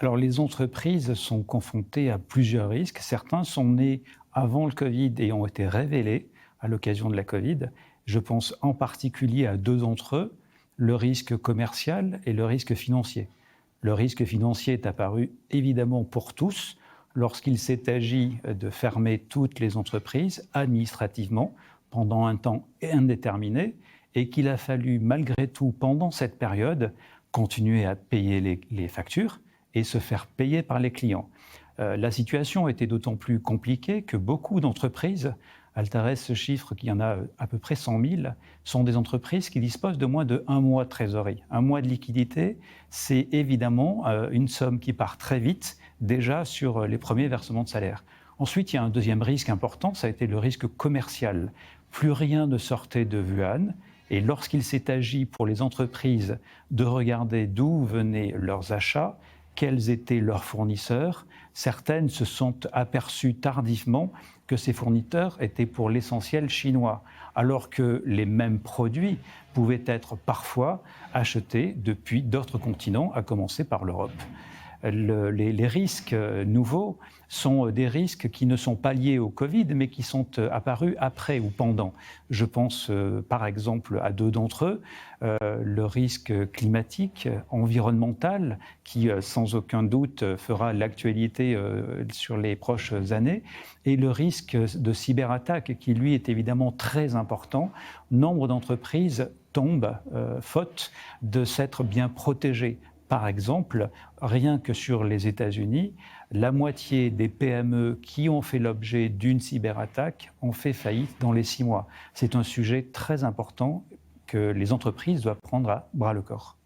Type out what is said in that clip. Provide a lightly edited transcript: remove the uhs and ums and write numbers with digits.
Alors, les entreprises sont confrontées à plusieurs risques. Certains sont nés avant le Covid et ont été révélés à l'occasion de la Covid. Je pense en particulier à deux d'entre eux, le risque commercial et le risque financier. Le risque financier est apparu évidemment pour tous lorsqu'il s'est agi de fermer toutes les entreprises administrativement pendant un temps indéterminé et qu'il a fallu malgré tout pendant cette période continuer à payer les factures et se faire payer par les clients. La situation était d'autant plus compliquée que beaucoup d'entreprises, Altares chiffre qu'il y en a à peu près 100 000, sont des entreprises qui disposent de moins de un mois de trésorerie. Un mois de liquidité, c'est évidemment une somme qui part très vite, déjà sur les premiers versements de salaire. Ensuite, il y a un deuxième risque important, ça a été le risque commercial. Plus rien ne sortait de Wuhan, et lorsqu'il s'est agi pour les entreprises de regarder d'où venaient leurs achats, quels étaient leurs fournisseurs, certaines se sont aperçues tardivement que ces fournisseurs étaient pour l'essentiel chinois, alors que les mêmes produits pouvaient être parfois achetés depuis d'autres continents, à commencer par l'Europe. Les risques nouveaux sont des risques qui ne sont pas liés au Covid, mais qui sont apparus après ou pendant. Je pense par exemple à deux d'entre eux, le risque climatique, environnemental, qui sans aucun doute fera l'actualité sur les prochaines années, et le risque de cyberattaque, qui lui est évidemment très important. Nombre d'entreprises tombent faute de s'être bien protégées. Par exemple, rien que sur les États-Unis, la moitié des PME qui ont fait l'objet d'une cyberattaque ont fait faillite dans les 6 mois. C'est un sujet très important que les entreprises doivent prendre à bras le corps.